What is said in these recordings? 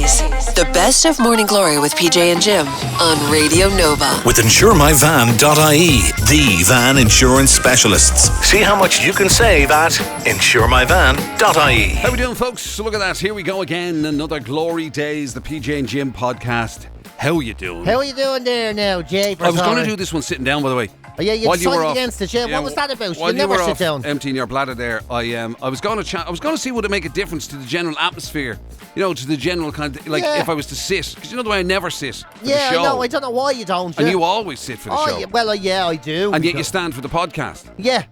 GloryDaze. The best of Morning Glory with PJ and Jim on Radio Nova. With InsureMyVan.ie, the van insurance specialists. See how much you can save at InsureMyVan.ie. How we doing, folks? Look at that. Here we go again. Another GloryDaze, the PJ and Jim podcast. How are you doing? How are you doing there now, Jay? I was going to do this one sitting down, by the way. Oh, yeah, you While decided were against it, yeah. What was that about? While You never were sit off down. emptying your bladder there, I was going to chat. I was going to see would it make a difference to the general atmosphere. You know, to the general kind of, like, if I was to sit. Because you know the way I never sit for the show. I know. I don't know why you don't. And you always sit for the show. Yeah, well, yeah, I do. And yet you stand for the podcast. Yeah,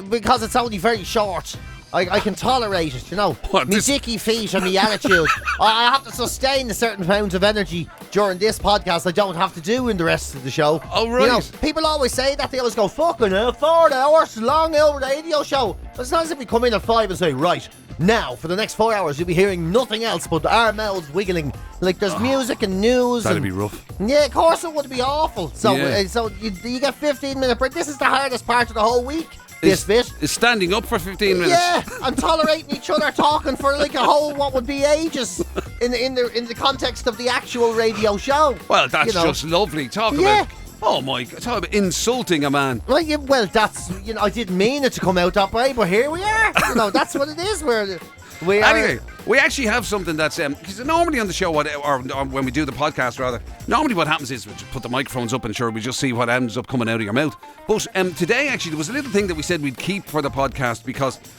because it's only very short. I can tolerate it, you know. What, me dicky feet and me attitude. I have to sustain a certain amount of energy during this podcast I don't have to do in the rest of the show. Oh, right. You know, people always say that. They always go, fucking 4 hours long old radio show. It's not as if we come in at 5 and say, right, now, for the next 4 hours, you'll be hearing nothing else but our mouths wiggling. Like, there's music and news. That'd be rough. Yeah, of course it would be awful. So, Yeah. so you get 15-minute break. This is the hardest part of the whole week. This bit is standing up for 15 minutes. Yeah, and tolerating each other talking for like a whole what would be ages in the context of the actual radio show. Well, that's just lovely. Talk about talk about insulting a man. Well, that's I didn't mean it to come out that way, but here we are. That's what it is. Anyway, we actually have something that's because normally on the show, or when we do the podcast, rather, normally what happens is we just put the microphones up and sure we just see what ends up coming out of your mouth. But today, actually, there was a little thing that we said we'd keep for the podcast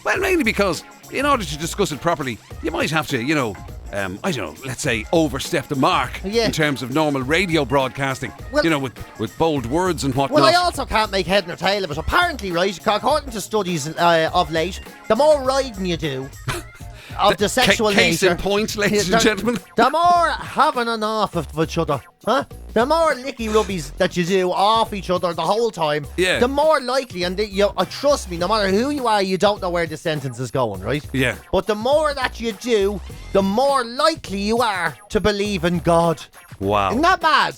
mainly because in order to discuss it properly, you might have to, I don't know, let's say overstep the mark in terms of normal radio broadcasting, with bold words and whatnot. Well, I also can't make head nor tail of it. Apparently, right, according to studies of late, the more riding you do of the sexual case nature, in point, ladies and gentlemen, the more having an off of each other, the more licky rubbies that you do off each other the whole time, the more likely, and trust me, no matter who you are, you don't know where this sentence is going, right? Yeah. But the more that you do, the more likely you are to believe in God. Wow. Isn't that bad?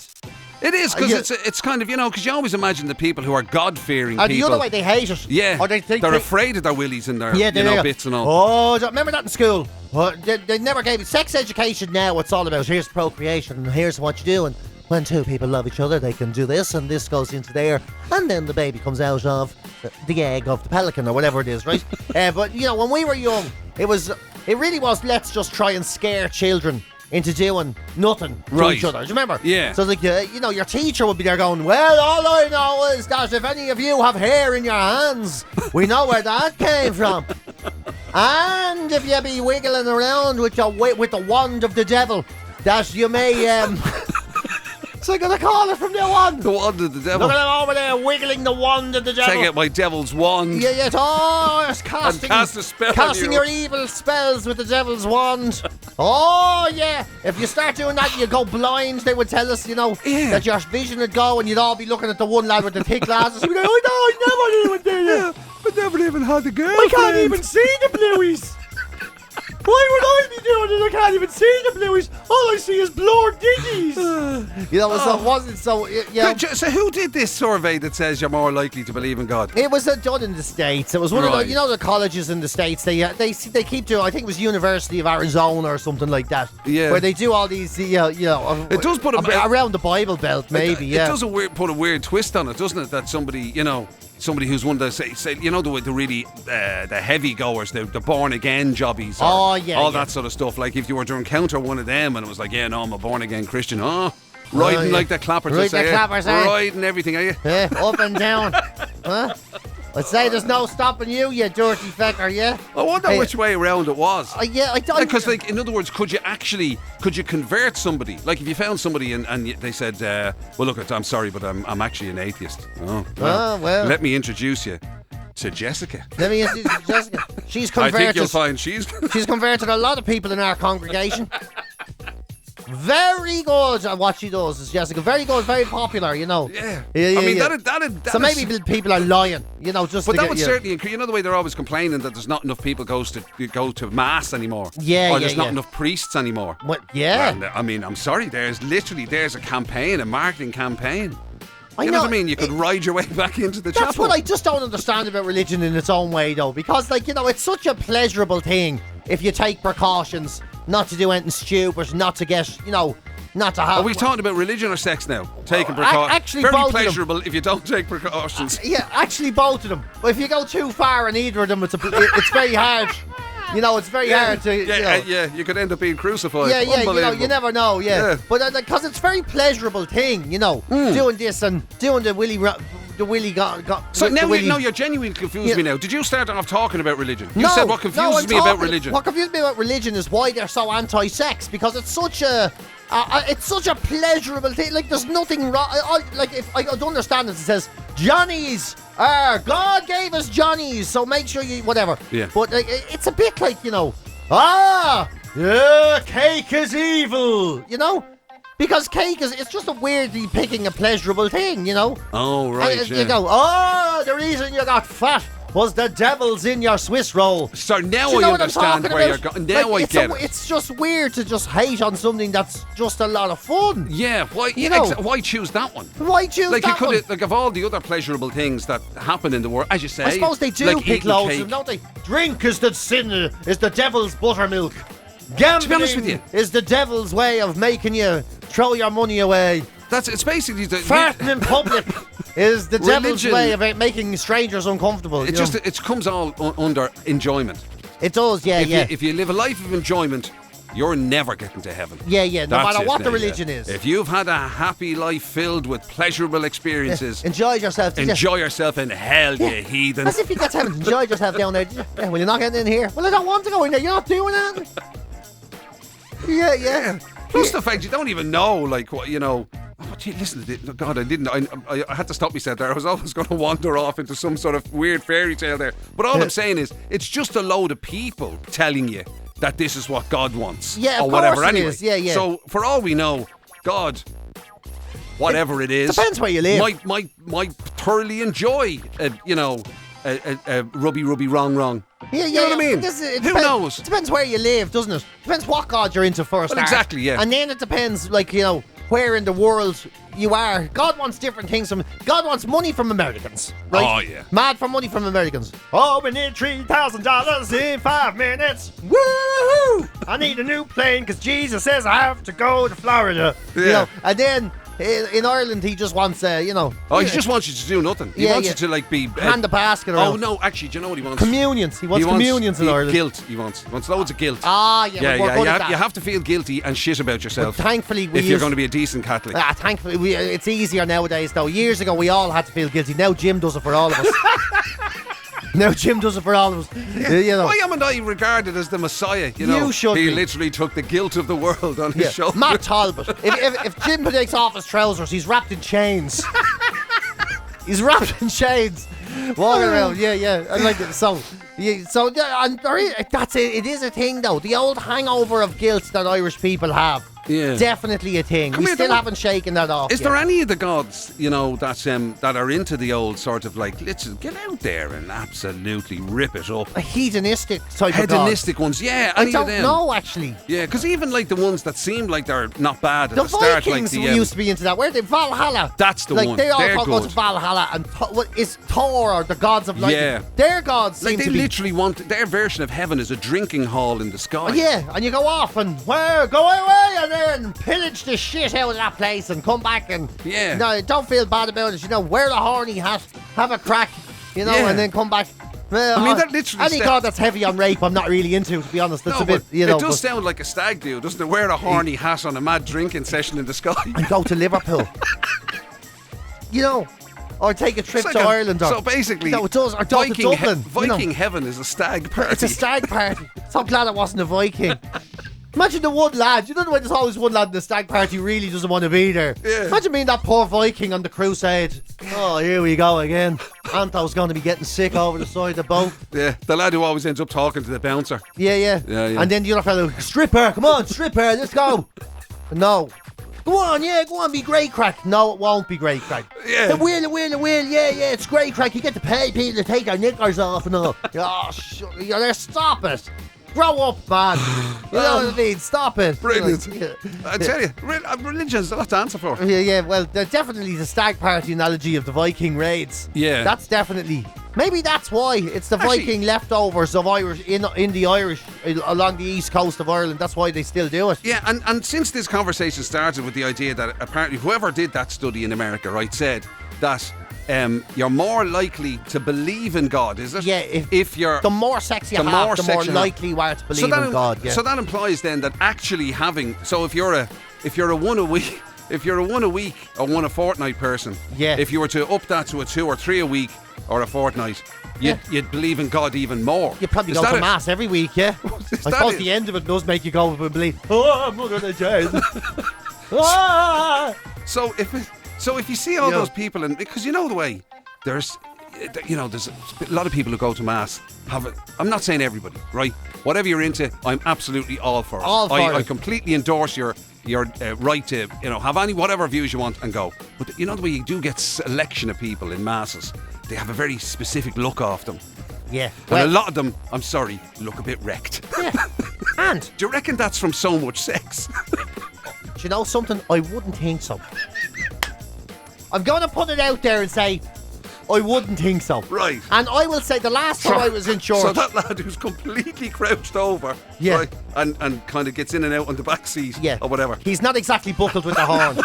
It is, because it's kind of, because you always imagine the people who are God-fearing people. And the other way, they hate it. Yeah, or they think they're afraid of their willies and their bits and all. Oh, remember that in school? They never gave it. Sex education now, it's all about here's procreation and here's what you do. And when two people love each other, they can do this and this goes into there. And then the baby comes out of the egg of the pelican or whatever it is, right? But, when we were young, it really was let's just try and scare children into doing nothing to each other. Do you remember? Yeah. So, your teacher would be there going, well, all I know is that if any of you have hair in your hands, we know where that came from. And if you be wiggling around with the wand of the devil, that you may... So I'm going to call it from now on. The wand of the devil. Look at him over there wiggling the wand of the devil. Take out my devil's wand. Yeah. It's casting. And cast a spell casting on your evil spells with the devil's wand. Oh, yeah. If you start doing that, you go blind. They would tell us, that your vision would go and you'd all be looking at the one lad with the thick glasses. You'd be like, I never even did it. I never even had a girl. I can't even see the blueies. Why would I be doing it? I can't even see the blueies. All I see is blurred diggies. So it wasn't so. So who did this survey that says you're more likely to believe in God? It was done in the States. It was one of the, the colleges in the States. They keep doing. I think it was University of Arizona or something like that. Yeah. Where they do all these. It does put around the Bible Belt, maybe. It does put a weird twist on it, doesn't it? That somebody who's one of the say the really the heavy goers, the born again jobbies. All that sort of stuff. Like if you were to encounter one of them and it was like, I'm a born again Christian. Riding like the clappers. Riding everything, are you? Yeah, up and down. I'd say there's no stopping you dirty fecker, yeah? I wonder which way around it was. I don't... Because, in other words, could you convert somebody? Like, if you found somebody and they said, well, look, I'm sorry, but I'm actually an atheist. Oh, well. Let me introduce you to Jessica. Let me introduce you to Jessica. She's converted... I think you'll find she's converted a lot of people in our congregation. Very good at what she does, is Jessica. Very good, very popular, Yeah. I mean, that so maybe people are lying, just. But that would certainly, the way they're always complaining that there's not enough people go to mass anymore. Yeah, or there's not enough priests anymore. Well, yeah. Well, I mean, I'm sorry. There's a campaign, a marketing campaign. You know what I mean? You could ride your way back into the chapel. That's what I just don't understand about religion in its own way, though. Because, it's such a pleasurable thing if you take precautions not to do anything stupid, not to get, not to have... Are we talking about religion or sex now? Taking precautions. Actually, very both of them. pleasurable if you don't take precautions. Yeah, actually both of them. But if you go too far in either of them, it's very hard. It's very hard to... Yeah, you could end up being crucified. Yeah, Unbelievable. you never know, yeah. But because it's a very pleasurable thing, doing this and doing the willy... So now you're genuinely confused me now. Did you start off talking about religion? You said what confuses me about religion. What confuses me about religion is why they're so anti-sex, because it's such a pleasurable thing. Like, there's nothing wrong. If I don't understand this, it says Johnnies. God gave us Johnnies, so make sure you whatever. Yeah. But it's a bit like cake is evil. Because cake it's just a weirdly picking a pleasurable thing, Oh, right, and you go, the reason you got fat was the devil's in your Swiss roll. So now I understand where you're going. Now I get it. It's just weird to just hate on something that's just a lot of fun. Yeah, why choose that one? Why choose that one? Like of all the other pleasurable things that happen in the world, as you say. I suppose they do pick loads of them, don't they? Drink is the sin, is the devil's buttermilk. Gambling is the devil's way of making you throw your money away. It's basically farting in public is the devil's way of making strangers uncomfortable. It comes all under enjoyment. It does, yeah. If you live a life of enjoyment, you're never getting to heaven. Yeah. No matter what the religion is. If you've had a happy life filled with pleasurable experiences, enjoy yourself. Enjoy yourself in hell, you heathen. As if you got to heaven. Enjoy yourself down there. Yeah, well, you're not getting in here. Well, I don't want to go in there. You're not doing anything. Yeah. Plus the fact you don't even know, like, what, listen to this. God, I had to stop myself there. I was always going to wander off into some sort of weird fairy tale there. But all I'm saying is, it's just a load of people telling you that this is what God wants. Yeah, or whatever. Anyway. Is. Yeah. So, for all we know, God, whatever it is, depends where you live. Might thoroughly enjoy, rubby, wrong. Yeah. You know what I mean? Who knows? It depends where you live, doesn't it? Depends what God you're into first. Well, exactly, yeah. And then it depends, where in the world you are. God wants different things God wants money from Americans, right? Oh, yeah. Mad for money from Americans. Oh, we need $3,000 in 5 minutes. Woohoo! I need a new plane because Jesus says I have to go to Florida. Yeah. And then in Ireland, he just wants, he just wants you to do nothing. He wants you to, be... hand the basket around. Oh, no, actually, do you know what he wants? Communions. He wants communions in Ireland. Guilt, he wants. He wants loads of guilt. You have to feel guilty and shit about yourself. But thankfully, if you're going to be a decent Catholic. Thankfully, it's easier nowadays, though. Years ago, we all had to feel guilty. Now Jim does it for all of us. Why am I regarded as the Messiah? You should He be. literally took the guilt of the world on his shoulders. Matt Talbot. if Jim takes off his trousers, he's wrapped in chains. He's wrapped in chains. Walking around, yeah. I like it. That's it. It is a thing, though. The old hangover of guilt that Irish people have. Yeah. Definitely a thing. We still haven't shaken that off. Is there any of the gods, that are into the old sort of let's get out there and absolutely rip it up? A hedonistic type of Hedonistic ones, yeah. I don't know, actually. Yeah, because even the ones that seem like they're not bad at the start, Vikings used to be into that. Where they Valhalla? That's the one. They all They're go good. to Valhalla, and what is Thor or the gods of lightning? Yeah. Their gods seem they to be... literally want their version of heaven is a drinking hall in the sky. Oh, yeah, and you go off and go away and then pillage the shit out of that place and come back and don't feel bad about it. Wear the horny hat, have a crack, and then come back. That literally any god that's heavy on rape, I'm not really into, to be honest. That's a bit, it does sound like a stag do, doesn't it? Wear a horny hat on a mad drinking session in the sky and go to Liverpool. Or take a trip to Ireland. So basically, it does. Or go to Dublin. Viking heaven is a stag party. It's a stag party. So glad it wasn't a Viking. Imagine the one lad. You know the way there's always one lad in the stag party who really doesn't want to be there. Yeah. Imagine being that poor Viking on the crusade. Oh, here we go again. Anto's going to be getting sick over the side of the boat. Yeah, the lad who always ends up talking to the bouncer. Yeah. And then the other fellow, stripper, come on, stripper, let's go. No. Go on, be great crack. No, it won't be great crack. Yeah. The wheel, it's great crack. You get to pay people to take their knickers off and all. Stop it. Grow up, man. You know what I mean? Stop it. Brilliant. I tell you, religion's a lot to answer for. Yeah. Well, they're definitely the stag party analogy of the Viking raids. Yeah. That's definitely Maybe that's why it's the Actually- Viking leftovers of Irish in the Irish along the east coast of Ireland. That's why they still do it. Yeah, and since this conversation started with the idea that apparently whoever did that study in America, right, said that you're more likely to believe in God, is it? Yeah, if you're the more sex you the have, more the sex more you have. likely you are to believe in God. Yeah. So that implies then that actually having, so if you're a one a week, if you're a one a week or one a fortnight person, Yeah. if you were to up that to a 2 or 3 a week or a fortnight, you'd believe in God even more. You probably Is go that to it? mass every week, yeah. Is I that suppose it? the end of it does make you go up and believe. Oh, Mother of Jesus. Ah! So if you see all Yeah. those people, and because you know the way there's a lot of people who go to mass have it. I'm not saying everybody, right? Whatever you're into, I'm absolutely all for it. All for I it. completely endorse your right to have any whatever views you want and go. But you know the way you do get selection of people in masses, they have a very specific look off them, Yeah. and a lot of them, I'm sorry, look a bit wrecked. yeah. And Do you reckon that's from so much sex? do you know something? I wouldn't think so. I'm going to put it out there and say, I wouldn't think so. Right. And I will say the last time I was in church. So that lad who's completely crouched over, Yeah. right, and kind of gets in and out on the back seat, yeah. or whatever. He's not exactly buckled with the horn.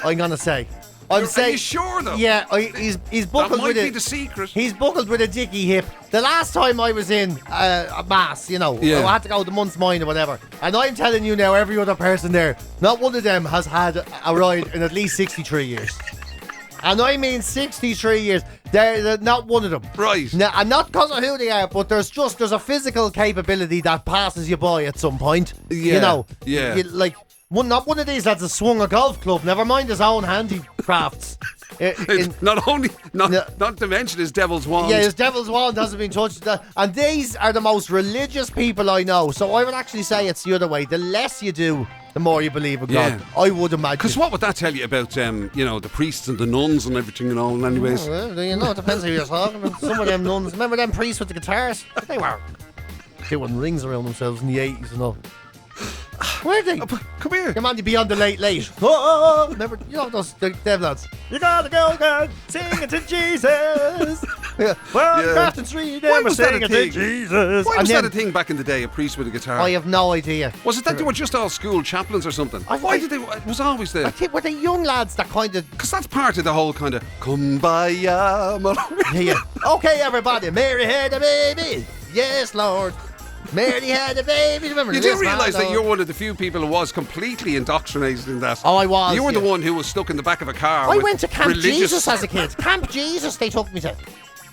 I'm going to say. I'm Are saying. you sure though? Yeah, he's That buckled might with be it. the secret. He's buckled with a dicky hip. The last time I was in a mass, Yeah. I had to go the month's mine or whatever. And I'm telling you now, every other person there, not one of them has had a ride in at least 63 years. And I mean 63 years. They're not one of them. Right. Now, and not because of who they are, but there's a physical capability that passes you by at some point. Yeah, You know. yeah. Like, not one of these lads has swung a golf club, never mind his own handicrafts. Not to mention his devil's wand. Yeah, his devil's wand hasn't been touched. And these are the most religious people I know. So I would actually say it's the other way. The less you do, the more you believe in God. Yeah. I would imagine. Because what would that tell you about, the priests and the nuns and everything and all? Anyways, Well, it depends who you're talking about. Some of them nuns, remember them priests with the guitars? They were doing rings around themselves in the 80s and all. Were they? come here. Your man, you'd be on the late. Oh, remember, those them lads. You gotta go, God, singing to Jesus. Yeah. Well, Yeah. Grafton Street, Why we're was that a singing to thing? Jesus. Why And was that then- a thing back in the day? A priest with a guitar. I have no idea. Was it that they were just all school chaplains or something? Why did they? It was always I there. think were the young lads that kind of. Because that's part of the whole kind of kumbaya. Yeah. Okay, everybody, Mary had a baby. Yes, Lord. Mary had a baby. Remember You this, do realise man, that you're one of the few people who was completely indoctrinated in that. Oh, I was, You were the yeah. one who was stuck in the back of a car. I with went to Camp religious- Jesus as a kid. Camp Jesus, they took me to.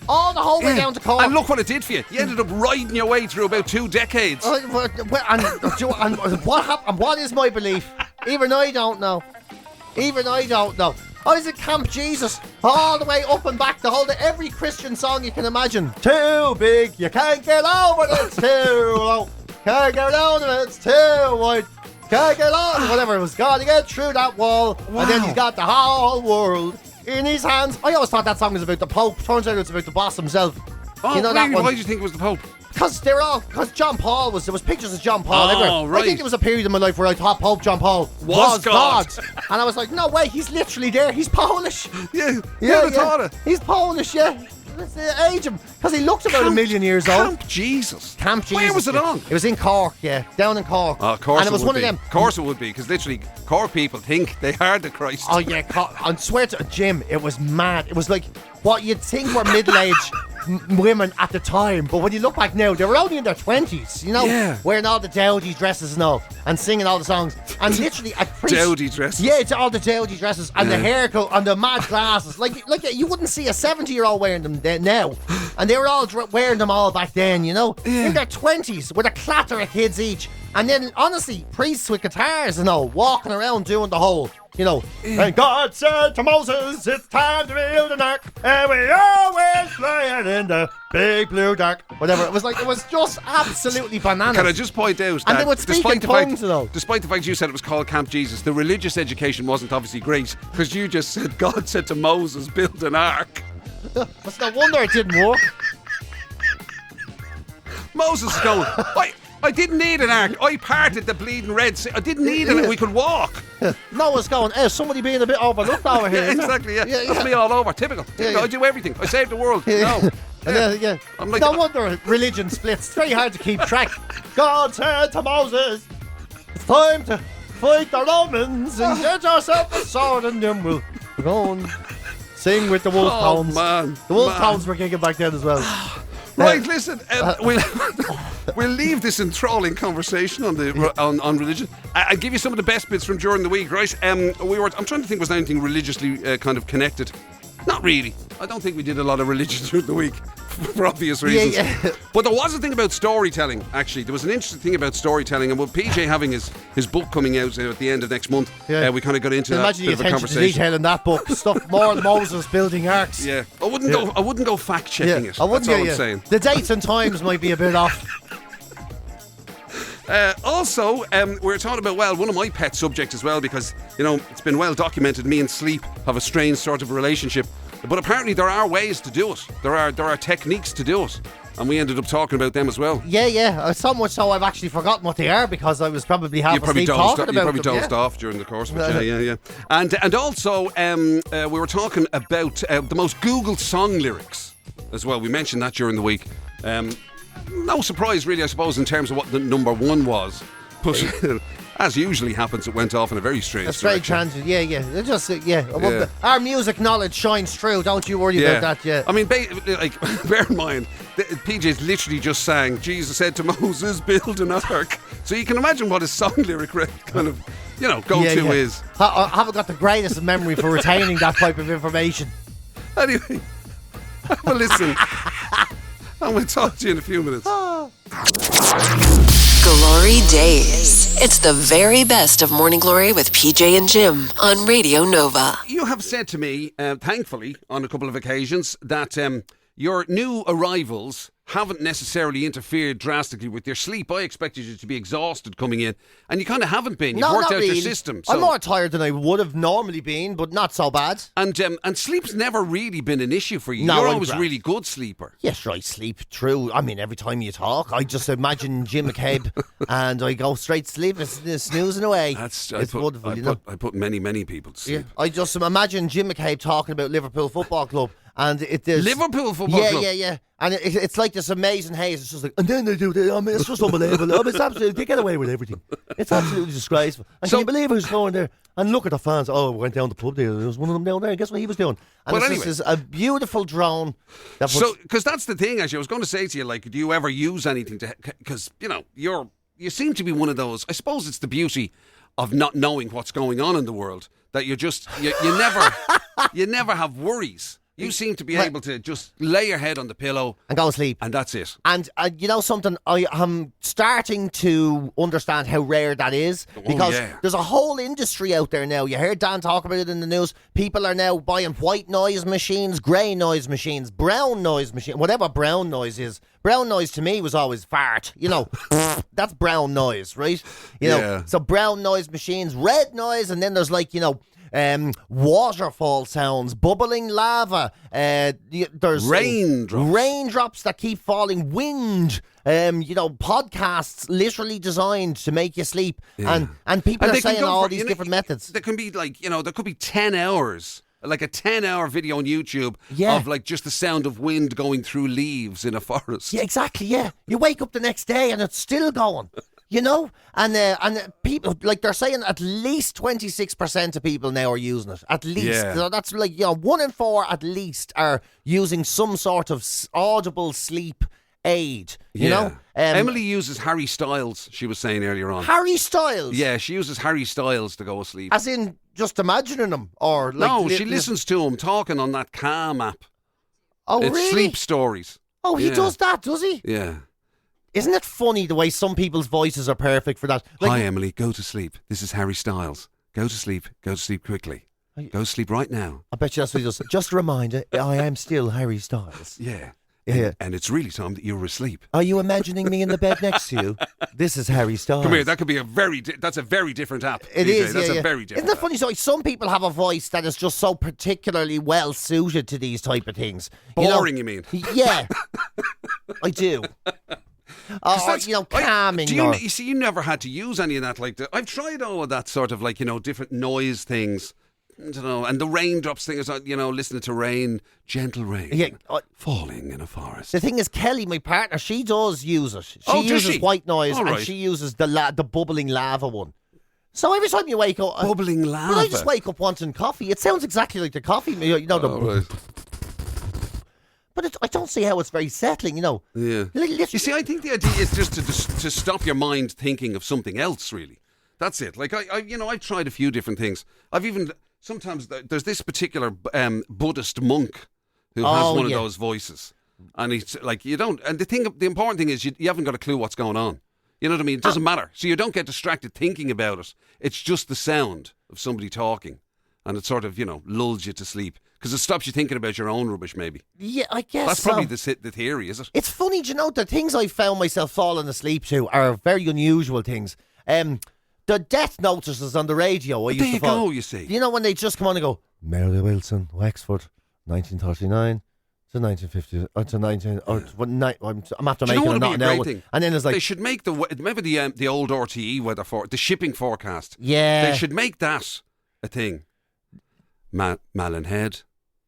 All the whole way down to Cork. And look what it did for you. You ended up riding your way through about 2 decades. And what happened? And what is my belief? Even I don't know. I was at Camp Jesus all the way up and back the whole day. Every Christian song you can imagine. Too big, you can't get over it. It's too low. Can't get down it. It's too wide. Can't get on. Whatever it was. Gotta get through that wall. Wow. And then he's got the whole world in his hands. I always thought that song was about the Pope. Turns out it's about the boss himself. Oh, you know really? that one? Why do you think it was the Pope? Because John Paul there was pictures of John Paul Oh, everywhere. right. I think there was a period in my life where I thought Pope John Paul Was God. And I was like, no way, he's literally there. He's Polish. Yeah, who'd have thought it? He's Polish, yeah. Let's age him. Because he looked about a million years old. Camp Jesus. Camp Jesus. Where was it yeah. on? It was in Cork, yeah. Down in Cork. Oh, of course and it was would one be. of them. Of course it would be, because literally Cork people think they are the Christ. Oh, yeah. I swear to Jim, it was mad. It was like what you'd think were middle-aged women at the time. But when you look back now, they were only in their 20s, Yeah. wearing all the dowdy dresses and all, and singing all the songs. And literally, a priest. Dowdy dresses. Yeah, it's all the dowdy dresses and the haircut and the mad glasses. Like you wouldn't see a 70-year-old wearing them now. And they were all wearing them all back then, in their 20s with a clatter of kids each. And then, honestly, priests with guitars and all, walking around doing the whole, And God said to Moses, it's time to build an ark, and we always fly it in the big blue dark. Whatever. It was just absolutely bananas. Can I just point out that And they would speak in tongues and all. despite the fact you said it was called Camp Jesus, the religious education wasn't obviously great, because you just said God said to Moses, build an ark. It's no wonder it didn't work. Moses is going, I didn't need an ark. I parted the bleeding Red Sea. I didn't need it. We could walk. Noah's going, somebody being a bit overlooked over here. Yeah, exactly, yeah. That's me all over. Typical. I do everything. I save the world. No. I'm like, no wonder religion splits. It's very hard to keep track. God said to Moses, it's time to fight the Romans and get yourself a sword, and then we'll go and sing with the wolf hounds. Man. The wolf hounds were kicking back then as well. Right, listen, we'll leave this enthralling conversation on religion. I'll give you some of the best bits from during the week, right? I'm trying to think, was there anything religiously kind of connected? Not really. I don't think we did a lot of religion during the week for obvious reasons. Yeah. But there was a thing about storytelling, actually. There was an interesting thing about storytelling, and with PJ having his book coming out at the end of next month, we kind of got into that imagine bit of the a attention to conversation. detail in that book. Stuff more than Moses building arks. Yeah, I wouldn't go fact checking it. I wouldn't. That's all I'm saying. The dates and times might be a bit off. Also, we're talking about, one of my pet subjects as well, because, it's been well documented me and sleep have a strange sort of relationship. But apparently there are ways to do it. There are techniques to do it. And we ended up talking about them as well. Yeah. So much so I've actually forgotten what they are, because I was probably half asleep talking about them. You probably dozed off during the course of it. Yeah. And also, we were talking about the most Googled song lyrics as well. We mentioned that during the week. No surprise, really, I suppose, in terms of what the number one was. But as usually happens, it went off in a very strange direction. Tangent, yeah. Our music knowledge shines through. Don't you worry about that. Yeah. I mean, bear in mind, PJ's literally just sang, Jesus said to Moses, build an ark. So you can imagine what his song lyric kind of, go-to is. I haven't got the greatest memory for retaining that type of information. Anyway, well, listen. And we'll talk to you in a few minutes. GloryDaze. It's the very best of Morning Glory with PJ and Jim on Radio Nova. You have said to me, thankfully, on a couple of occasions, that your new arrivals haven't necessarily interfered drastically with your sleep. I expected you to be exhausted coming in, and you kind of haven't been. You've worked out your system. So. I'm more tired than I would have normally been, but not so bad. And sleep's never really been an issue for you. No, You're always a really good sleeper. Yes, I sleep through. I mean, every time you talk, I just imagine Jim McCabe and I go straight to sleep. It's snoozing away. It's wonderful. I put many people to sleep. Yeah, I just imagine Jim McCabe talking about Liverpool Football Club. And Liverpool Football Club? Yeah. And it's like this amazing haze. It's just like, and then they do this. I mean, it's just unbelievable. It's absolutely, they get away with everything. It's absolutely disgraceful. And can you believe who's going there? And look at the fans. Oh, went down the pub there. There was one of them down there. Guess what he was doing? And this is a beautiful drone. Because that's the thing, actually. I was going to say to you, like, do you ever use anything to... Because, you seem to be one of those... I suppose it's the beauty of not knowing what's going on in the world. That you never have worries. You seem to be able to just lay your head on the pillow and go to sleep, and that's it. And you know something, I am starting to understand how rare that is, because there's a whole industry out there now. You heard Dan talk about it in the news. People are now buying white noise machines, grey noise machines, brown noise machines, whatever brown noise is. Brown noise to me was always fart. That's brown noise, right? So brown noise machines, red noise, and then there's waterfall sounds, bubbling lava, there's raindrops that keep falling, wind, podcasts literally designed to make you sleep, and people are saying all these different methods. There can be there could be 10 hours, like a 10-hour video on YouTube of just the sound of wind going through leaves in a forest. Yeah, exactly. Yeah, you wake up the next day and it's still going. And people, they're saying at least 26% of people now are using it. At least. Yeah. So that's 1 in 4 at least are using some sort of audible sleep aid. You know? Emily uses Harry Styles, she was saying earlier on. Harry Styles? Yeah, she uses Harry Styles to go to sleep. As in just imagining him? Or no, she listens to him talking on that Calm app. Oh, it's really? Sleep Stories. Oh, he does that, does he? Yeah. Isn't it funny the way some people's voices are perfect for that? Hi, Emily, go to sleep. This is Harry Styles. Go to sleep quickly. Go to sleep right now. I bet you that's what he does. Just a reminder, I am still Harry Styles. Yeah. Yeah. And it's really time that you were asleep. Are you imagining me in the bed next to you? This is Harry Styles. Come here, that could be that's a very different app. It PJ. is, That's a very different Isn't it funny? So some people have a voice that is just so particularly well suited to these type of things. Boring, you mean? Yeah. I do. calming. You see, you never had to use any of that. Like I've tried all of that sort of like different noise things. I don't know, and the raindrops thing is, listening to rain, gentle rain, falling in a forest. The thing is, Kelly, my partner, she does use it. She does uses she? white noise, All and right. she uses the bubbling lava one. So every time you wake up, Bubbling lava. Well, I just wake up wanting coffee. It sounds exactly like the coffee, Right. But I don't see how it's very settling, Yeah. You You see, I think the idea is just to stop your mind thinking of something else. Really, that's it. Like I've tried a few different things. I've even sometimes there's this particular Buddhist monk who has one of those voices, and he's like you don't. And the important thing is you haven't got a clue what's going on. You know what I mean? It doesn't matter. So you don't get distracted thinking about it. It's just the sound of somebody talking, and it sort of lulls you to sleep because it stops you thinking about your own rubbish. Maybe. Yeah, I guess That's probably the theory, is it? It's funny, the things I found myself falling asleep to are very unusual things. The death notices on the radio. There you go, you see. You know when they just come on and go, Mary Wilson, Wexford, 1939 to 1950 to 19. I'm after making a not now. And then it's like they should make remember the old RTE weather the shipping forecast. Yeah, they should make that a thing. Malin Head,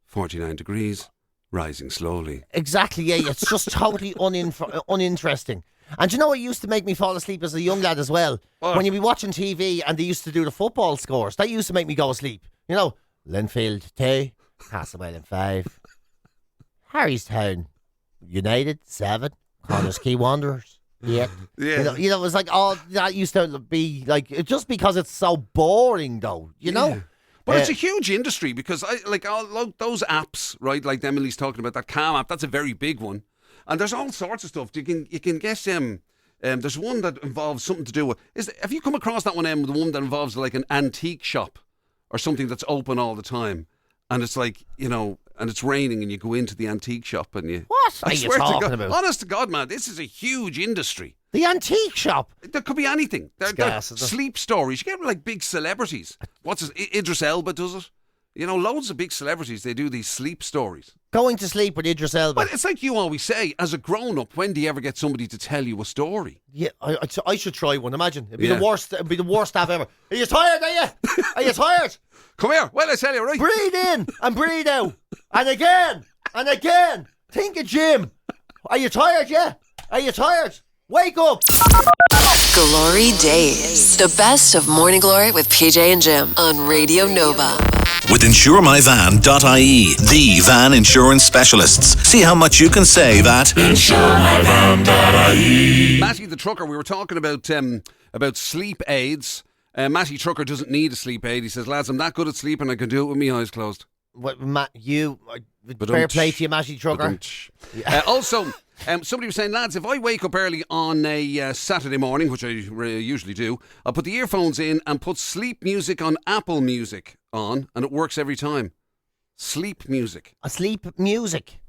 49 degrees, rising slowly. Exactly. Yeah, it's just totally uninteresting. And you know what used to make me fall asleep as a young lad as well? What? When you'd be watching TV and they used to do the football scores. That used to make me go asleep. Linfield 2, Castlewellan 5, Harrystown United 7, Connors Quay Wanderers 8. Yeah. It was like all that used to be like just because it's so boring though. Yeah. But it's a huge industry because all those apps, right? Like Emily's talking about that Calm app. That's a very big one. And there's all sorts of stuff. You can guess there's one that involves something to do with. Have you come across that one? The one that involves like an antique shop or something that's open all the time, and it's like and it's raining, and you go into the antique shop and you. What I are swear you talking to God, about? honest to God, man, this is a huge industry. The antique shop. There could be anything. They're sleep stories. You get like big celebrities. Idris Elba does it. Loads of big celebrities, they do these sleep stories. Going to sleep with Idris Elba. But it's like you always say, as a grown-up, when do you ever get somebody to tell you a story? Yeah, I should try one. Imagine. It'd be the worst. It'd be the worst stuff ever. Are you tired, are you? Are you tired? Come here. Well, I tell you, right? Breathe in and breathe out. And again. And again. Think of Jim. Are you tired, yeah? Are you tired? Wake up. GloryDaze. The best of Morning Glory with PJ and Jim on Radio Nova. With InsureMyVan.ie, the van insurance specialists. See how much you can save at InsureMyVan.ie. Matty the trucker, we were talking about sleep aids. Matty trucker doesn't need a sleep aid. He says, lads, I'm that good at sleeping I can do it with my eyes closed. What, Matt, fair play to you, Matty trucker. Also, somebody was saying, lads, if I wake up early on a Saturday morning, which I usually do, I'll put the earphones in and put sleep music on Apple Music on, and it works every time. Sleep music. Sleep music.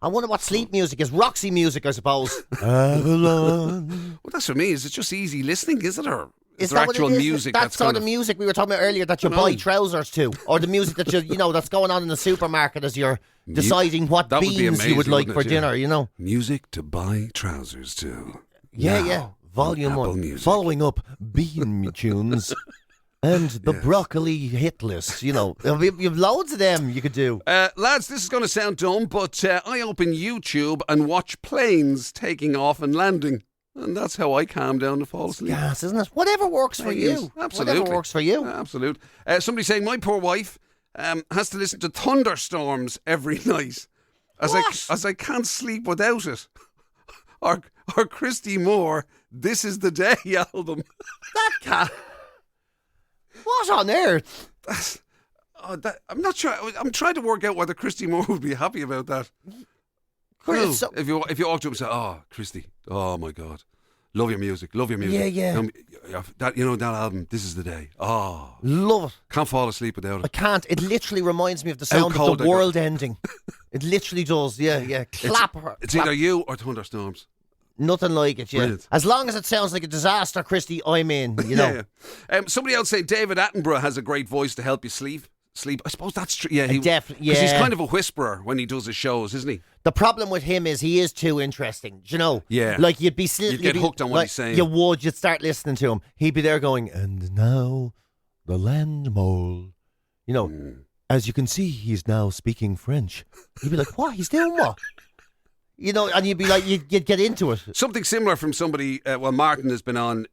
I wonder what sleep music is. Roxy music, I suppose. Avalon. Well, that's for me. Is it just easy listening, is it? Or is there that actual what it is? music? That sort of music we were talking about earlier that you buy trousers to, or the music that that's going on in the supermarket as you're deciding what beans you would like for dinner. Music to buy trousers to. Yeah. Volume Apple 1. Music. Following up bean tunes. And the broccoli hit list, you've loads of them you could do. Lads, this is going to sound dumb, but I open YouTube and watch planes taking off and landing. And that's how I calm down to fall asleep. Yes, isn't it? Whatever works for you. Absolutely. Whatever works for you. Absolute. Somebody saying, my poor wife has to listen to thunderstorms every night. As I can't sleep without it. Or Christy Moore, This Is the Day album. That cat. What on earth? I'm not sure. I'm trying to work out whether Christy Moore would be happy about that. Chris, if you walk to him and say, "Oh, Christy, oh my God, love your music." Yeah. That album, This Is the Day. Oh, love it. Can't fall asleep without it. I can't. It literally reminds me of the sound of the world ending. It literally does. Yeah. Clap her. It's either you or thunderstorms. Nothing like it, yeah. Brilliant. As long as it sounds like a disaster, Christy, I'm in, Yeah. Somebody else say David Attenborough has a great voice to help you sleep. sleep. I suppose that's true. Yeah, definitely. Because he's kind of a whisperer when he does his shows, isn't he? The problem with him is he is too interesting. Do you know? Yeah. Like you'd get hooked on what he's saying. You would. You'd start listening to him. He'd be there going, and now the land mole. You know, as you can see, he's now speaking French. You'd be like, what? He's doing what? You know, and you'd be like, you'd get into it. Something similar from somebody. Martin has been on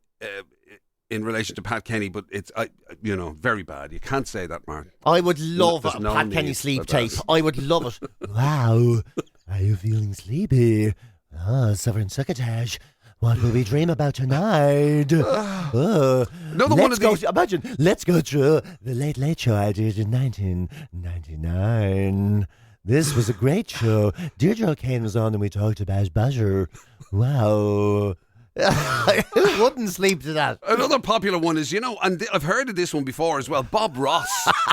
in relation to Pat Kenny, but it's very bad. You can't say that, Martin. I would love a no Pat Kenny need sleep for tape. that. I would love it. Wow, are you feeling sleepy? Sovereign Succotash. What will we dream about tonight? Another one of these. Imagine, let's go through the Late Late Show I did in 1999. This was a great show. Deirdre O'Kane was on and we talked about Buzzer. Wow. Who wouldn't sleep to that? Another popular one is, and I've heard of this one before as well, Bob Ross.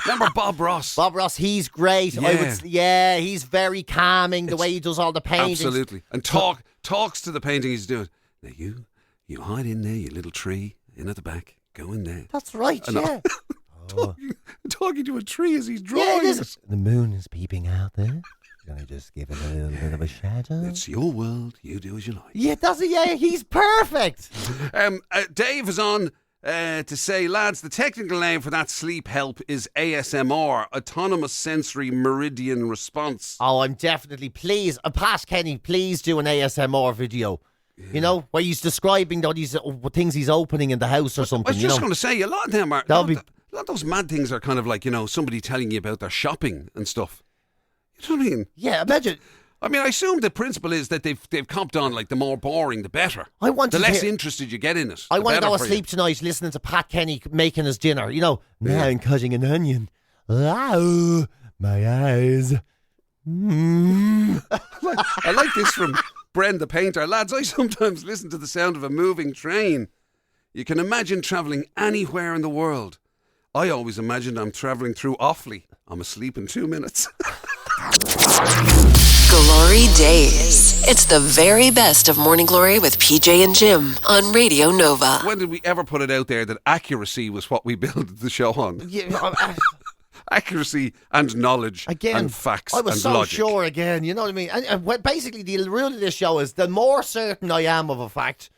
Remember Bob Ross? Bob Ross, he's great. Yeah. He's very calming, the way he does all the paintings. Absolutely. And talks to the painting he's doing. Now you hide in there, you little tree, in at the back. Go in there. That's right, yeah. Talking to a tree as he's drawing it. The moon is peeping out there. Gonna just give it a little bit of a shadow. It's your world. You do as you like. Yeah, he's perfect. Dave is on to say, lads, the technical name for that sleep help is ASMR, Autonomous Sensory Meridian Response. Oh, I'm definitely, please, Pat Kenny, please do an ASMR video. Yeah. You know, where he's describing all these things he's opening in the house or something. I was just going to say, a lot of them are... A lot of those mad things are kind of like, somebody telling you about their shopping and stuff. You know what I mean? Yeah, imagine. I mean, I assume the principle is that they've comped on, like, the more boring, the better. The less interested you get in it. I want to go asleep tonight listening to Pat Kenny making his dinner. Now I'm cutting an onion. Wow, my eyes. I like this from Bren the Painter. Lads, I sometimes listen to the sound of a moving train. You can imagine travelling anywhere in the world. I always imagined I'm travelling through Offaly. I'm asleep in 2 minutes. GloryDaze. It's the very best of Morning Glory with PJ and Jim on Radio Nova. When did we ever put it out there that accuracy was what we built the show on? Yeah, accuracy and knowledge and facts and logic. I was so sure again, you know what I mean? And basically, the rule of this show is the more certain I am of a fact,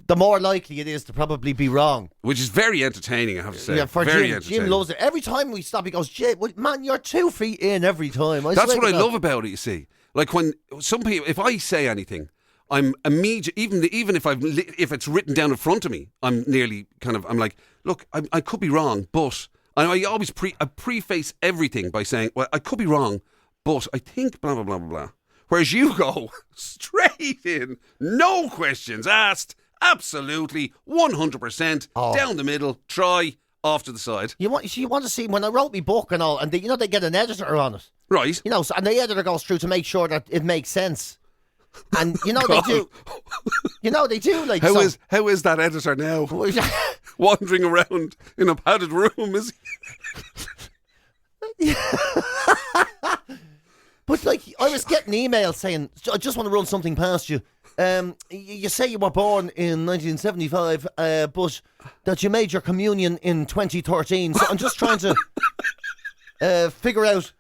the more likely it is to probably be wrong. Which is very entertaining, I have to say. Yeah, for very Jim. entertaining. Jim loves it. Every time we stop, he goes, Jim, man, you're 2 feet in every time. That's what I love about it, you see. Like when some people, if I say anything, I'm immediate. Even if it's written down in front of me, I'm nearly I'm like, look, I could be wrong, but I always preface everything by saying, well, I could be wrong, but I think blah blah blah blah blah. Whereas you go straight in, no questions asked, absolutely 100% down the middle, try off to the side. You want to see when I wrote my book and all, and they get an editor on it. Right. And the editor goes through to make sure that it makes sense. And they do. They do. Like, how is that editor now? Wandering around in a padded room, is he? But like, I was getting emails saying, I just want to run something past you. You say you were born in 1975, but that you made your communion in 2013. So I'm just trying to figure out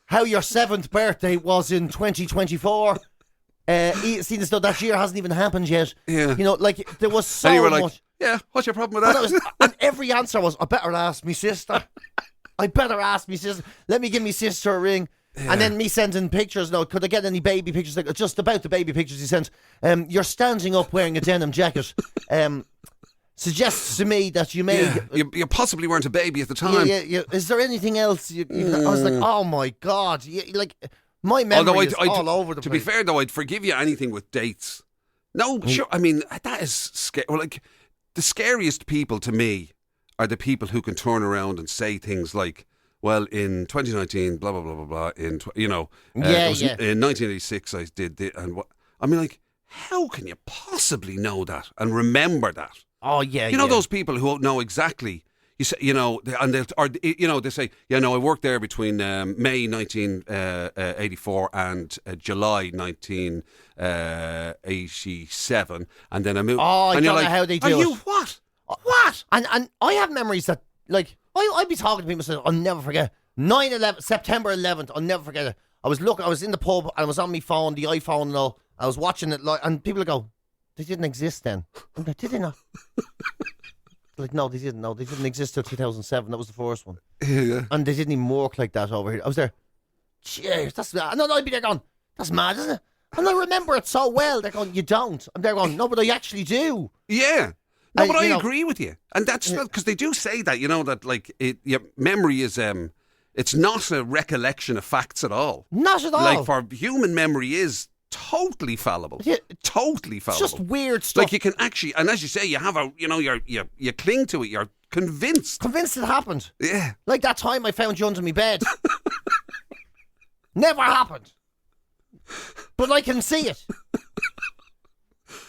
how your 7th birthday was in 2024. Seeing as though that year hasn't even happened yet. Yeah. There was so and you were much. Like, yeah, what's your problem with that? And every answer was, I better ask me sister. Let me give me sister a ring. Yeah. And then me sending pictures. No, could I get any baby pictures? Like, just about the baby pictures he sent. You're standing up wearing a denim jacket. Suggests to me that you may... Yeah. You possibly weren't a baby at the time. Yeah. Is there anything else? I was like, oh my God. My memory is all over the place. To be fair, though, I'd forgive you anything with dates. No, sure. I mean, that is scary. Well, like, the scariest people to me are the people who can turn around and say things like, well, in 2019, blah, blah, blah, blah, blah, in 1986 I did this, and what, I mean, like, how can you possibly know that and remember that? Oh, yeah, those people who know exactly, they say, I worked there between May 1984 and July 1987, and then I moved. Oh, I don't know how they do it. Are you what? What? And I have memories that, like, I'd be talking to people and say, I'll never forget. September 11th. I'll never forget it. I was in the pub and I was on my phone, the iPhone and all. I was watching it, and people would go, they didn't exist then. I'm like, did they not? Like, no, they didn't. No, they didn't exist till 2007. That was the first one. Yeah. And they didn't even work like that over here. I was there. Cheers, that's mad. No, I'd be there going, that's mad, isn't it? And I remember it so well. They're going, you don't. I'm there going, no, but I actually do. Yeah. No, but I agree with you. And that's because they do say that, that like your memory is it's not a recollection of facts at all. Not at all. Like for human memory is totally fallible. Yeah. Totally fallible. It's just weird stuff. Like you can actually, and as you say, you have you cling to it. You're convinced. Convinced it happened. Yeah. Like that time I found you under my bed. Never happened. But I can see it.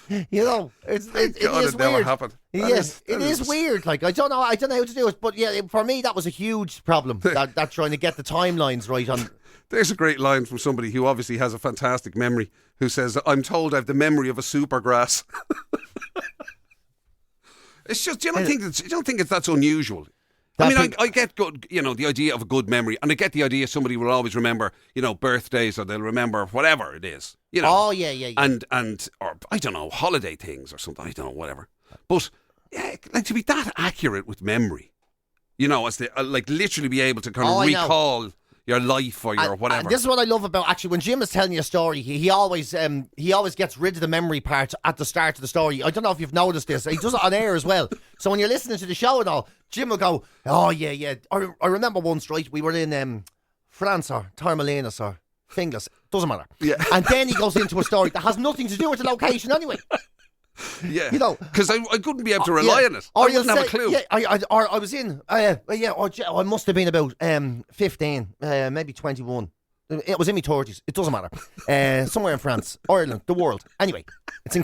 It is weird. Never happened. Yes, it is weird. Like I don't know how to do it, but yeah, for me that was a huge problem. that trying to get the timelines right on. There's a great line from somebody who obviously has a fantastic memory, who says, "I'm told I've the memory of a supergrass." It's just you don't think it's that's unusual. I get good, the idea of a good memory, and I get the idea somebody will always remember, birthdays, or they'll remember whatever it is, Oh yeah. and or I don't know, holiday things or something. I don't know, whatever. But yeah, like to be that accurate with memory, as to like literally be able to kind of recall your life or your whatever. And this is what I love about actually when Jim is telling you a story. He always gets rid of the memory part at the start of the story. I don't know if you've noticed this. He does it on air as well. So when you're listening to the show and all, Jim will go, "Oh yeah. I remember once, right? We were in France or Torremolinos or Finglas. Doesn't matter. Yeah. And then he goes into a story that has nothing to do with the location anyway." Yeah, because I couldn't be able to rely on it. Or I wouldn't have a clue. Yeah, I was in. I must have been about 15, maybe 21. It was in my 30s. It doesn't matter. Somewhere in France, Ireland, the world. Anyway, it's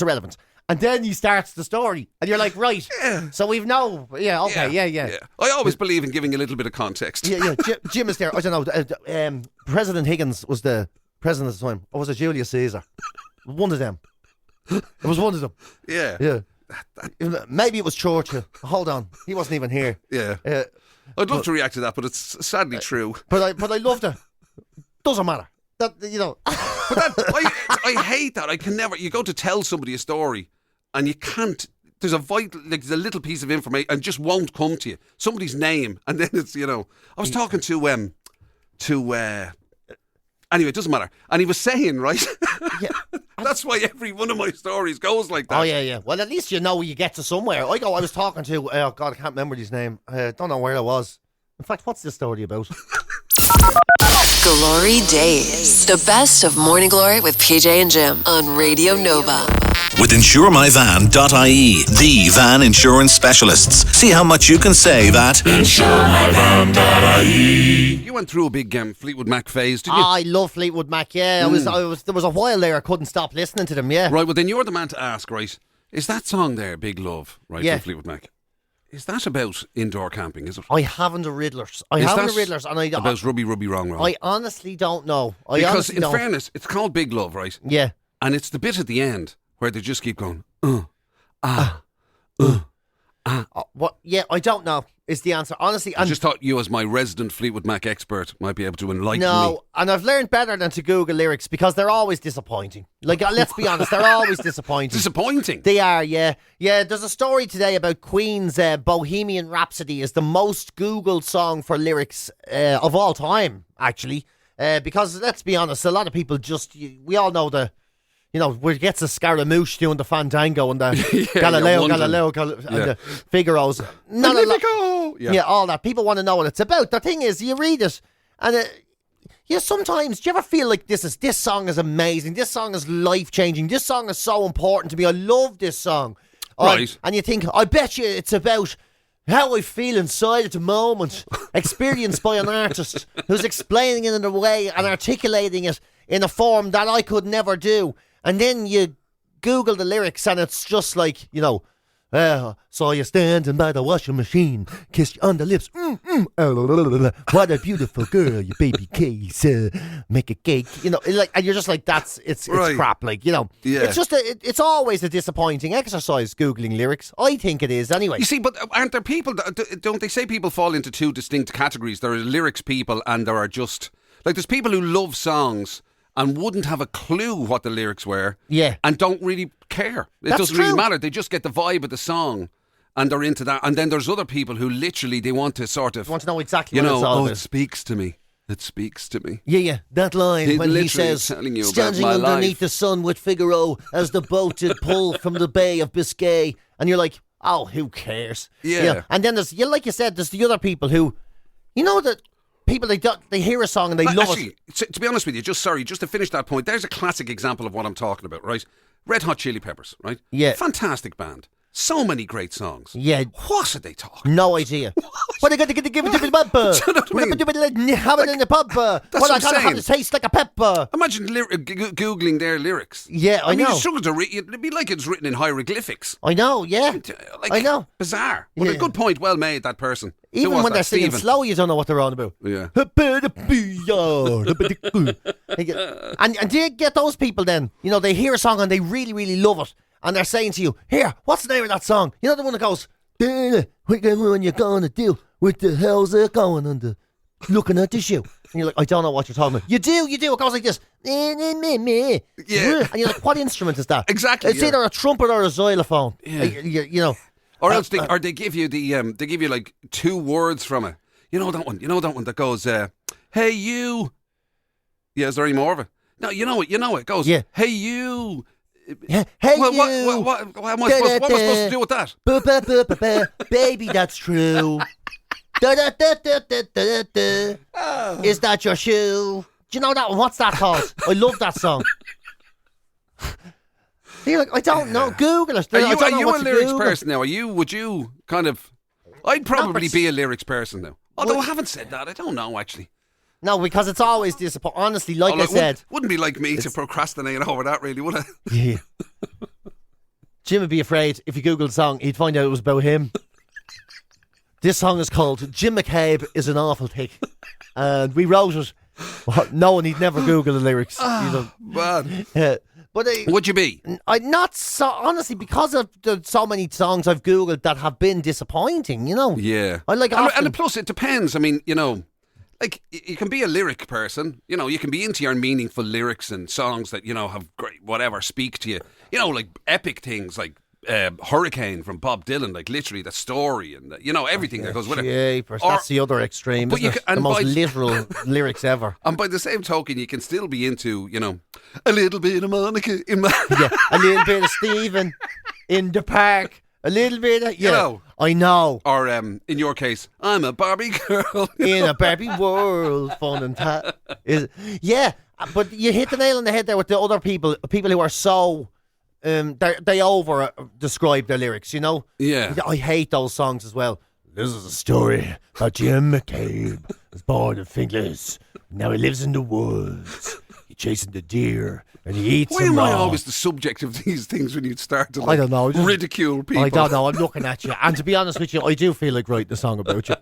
irrelevant. And then he starts the story, and you're like, right. Yeah. So we've no. Yeah. Okay. Yeah. I always believe in giving a little bit of context. Yeah. Jim is there. I don't know. President Higgins was the president at the time, or was it Julius Caesar? One of them. It was one of them. Yeah. Maybe it was Churchill. Hold on, he wasn't even here. Yeah. I'd love to react to that, but it's sadly true. But I loved it. Doesn't matter. That But I hate that. I can never. You go to tell somebody a story, and you can't. There's a little piece of information, and just won't come to you. Somebody's name, and then it's I was talking to. Anyway, it doesn't matter. And he was saying, right? Yeah. That's why every one of my stories goes like that. Oh, yeah. Well, at least you get to somewhere. I was talking to, oh, God, I can't remember his name. I don't know where I was. In fact, what's this story about? GloryDaze. The best of Morning Glory with PJ and Jim on Radio Nova. With InsureMyVan.ie, the van insurance specialists. See how much you can save at InsureMyVan.ie. You went through a big Fleetwood Mac phase, didn't you? I love Fleetwood Mac, yeah. There was a while there I couldn't stop listening to them, yeah. Right, well then you're the man to ask, right? Is that song there, Big Love, right, from Fleetwood Mac? Is that about indoor camping, is it? I haven't a Riddlers. And about Rubby Wrong. I honestly don't know. Because in fairness, it's called Big Love, right? Yeah. And it's the bit at the end where they just keep going, What? Yeah, I don't know is the answer. Honestly, I just thought you, as my resident Fleetwood Mac expert, might be able to enlighten me. No, and I've learned better than to Google lyrics because they're always disappointing. Like, let's be honest, they're always disappointing. Disappointing? They are, yeah. Yeah, there's a story today about Queen's Bohemian Rhapsody is the most Googled song for lyrics of all time, actually. Because, let's be honest, a lot of people we all know where it gets a Scaramouche doing the Fandango and the Galileo, and the Figaro's. Yeah, all that. People want to know what it's about. The thing is, you read it, and sometimes, do you ever feel like this song is amazing, this song is life-changing, this song is so important to me, I love this song. Right. And you think, I bet you it's about how I feel inside at the moment, experienced by an artist who's explaining it in a way and articulating it in a form that I could never do. And then you Google the lyrics and it's just like, Saw you standing by the washing machine, kissed you on the lips. What a beautiful girl, you baby case. Make a cake, like, and you're just like, it's crap, like, It's just it's always a disappointing exercise googling lyrics. I think it is anyway. You see, but aren't there people? Don't they say people fall into two distinct categories? There are lyrics people, and there are just like there's people who love songs and wouldn't have a clue what the lyrics were. Yeah. And don't really care. It doesn't really matter. They just get the vibe of the song and they're into that. And then there's other people who literally, they want to sort of... want to know exactly what it's all about. it speaks to me. It speaks to me. Yeah. That line when he says, standing underneath the sun with Figaro as the boat did pull from the Bay of Biscay. And you're like, oh, who cares? Yeah. And then there's, like you said, there's the other people who, that... People, they hear a song and they love it. To be honest with you, just to finish that point, there's a classic example of what I'm talking about, right? Red Hot Chili Peppers, right? Yeah. Fantastic band. So many great songs. Yeah. What are they talking? No idea. What are they going to give it to the pub? Have it in the pub. That's what I'm saying. Have it taste like a pepper. Imagine Googling their lyrics. Yeah, I know. You struggle to read. It'd be like it's written in hieroglyphics. I know, yeah. I know. Bizarre. But a good point, well made, that person. Even when they're singing slow, you don't know what they're on about. Yeah. And do you get those people then? They hear a song and they really, really love it. And they're saying to you, here, what's the name of that song? The one that goes, what you gonna do? What the hell's it going under? Looking at the shoe. And you're like, I don't know what you're talking about. You do. It goes like this. Yeah. And you're like, what instrument is that? Exactly. It's either a trumpet or a xylophone. Yeah. Or else they give you they give you like two words from it. You know that one that goes, hey you. Yeah, is there any more of it? No, you know it. It goes, hey you. Yeah. Hey, what you. What am I supposed to do with that? Baby, that's true. Is that your shoe? Do you know that one? What's that called? I love that song. You're like, I don't know. Google it. Are you a lyrics person now? Would you kind of... I'd probably be a lyrics person now. Although I haven't said that. I don't know, actually. No, because it's always disappointing. Honestly, I said... Wouldn't be like me to procrastinate over that, really, would it? Yeah. Jim would be afraid if you Googled the song, he'd find out it was about him. This song is called Jim McCabe is an Awful Thing. And we wrote it. No, and he'd never Google the lyrics. Man. But would you be? I'm not so... Honestly, because of so many songs I've Googled that have been disappointing, Yeah. And plus, it depends. I mean, like, you can be a lyric person, you can be into your meaningful lyrics and songs that, have great, whatever, speak to you. Like epic things like Hurricane from Bob Dylan, like literally the story and, everything that goes with it. That's the other extreme, but the most literal lyrics ever. And by the same token, you can still be into, a little bit of Monica in my... Yeah, a little bit of Stephen in the park. A little bit of... I know. Or, in your case, I'm a Barbie girl. In a Barbie world, fun and yeah, but you hit the nail on the head there with the other people who are so... they over describe their lyrics, Yeah. I hate those songs as well. This is a story about Jim McCabe. He was born in Finglas. Now he lives in the woods. He's chasing the deer and he eats them raw. Why am I always the subject of these things when you start to I don't know. ridicule people? I don't know. I'm looking at you. And to be honest with you, I do feel like writing a song about you.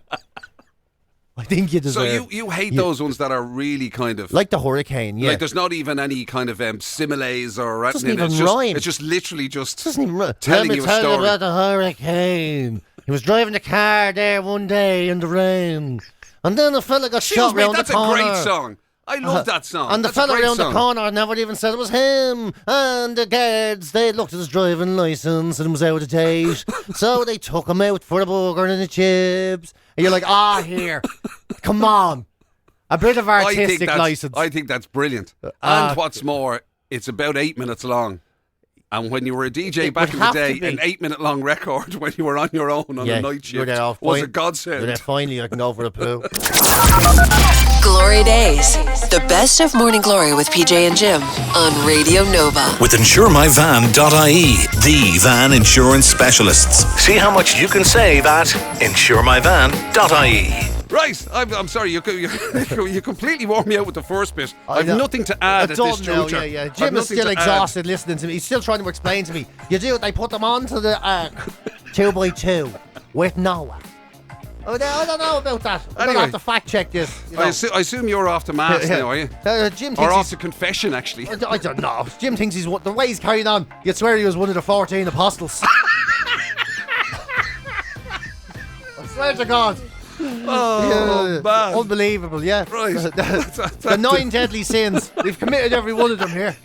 I think you deserve... So you hate those ones that are really kind of... Like the Hurricane, yeah. Like there's not even any kind of similes or... Doesn't even rhyme. It's just literally just doesn't even rhyme. telling you a story. Let me tell you about the Hurricane. He was driving the car there one day in the rain. And then the fella got shot round the corner. That's a great song. I love that song. And the fella around the corner never even said it was him. And the guards, they looked at his driving licence and it was out of date. So they took him out for a burger and the chips. And you're like, here. Come on. A bit of artistic licence. I think that's brilliant. And what's more, it's about 8 minutes long. And when you were a DJ back in the day, an 8-minute long record when you were on your own on a night shift was a godsend. You're there finally, I can go for a poo. GloryDaze, the best of Morning Glory with PJ and Jim on Radio Nova. With InsureMyVan.ie, the van insurance specialists. See how much you can save at InsureMyVan.ie. Right, I'm sorry, you completely wore me out with the first bit. I've nothing to add at this juncture. Yeah. Jim is still exhausted listening to me. He's still trying to explain to me. They put them onto the ark. 2x2 with Noah. Oh, I don't know about that. I'm going to have to fact check this. I assume you're off to mass now, are you? Jim thinks or off to confession, actually. I don't know. Jim thinks he's the way he's carrying on. You'd swear he was one of the 14 apostles. I swear to God. Oh, man. Unbelievable, yeah. Right. The 9 deadly sins. We've committed every one of them here.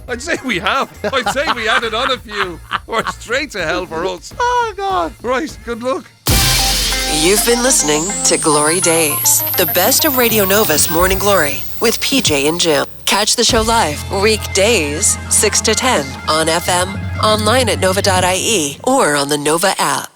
I'd say we have. I'd say we added on a few. We're straight to hell for us. Oh, God. Right, good luck. You've been listening to GloryDaze, the best of Radio Nova's Morning Glory with PJ and Jim. Catch the show live weekdays 6 to 10 on FM, online at nova.ie, or on the Nova app.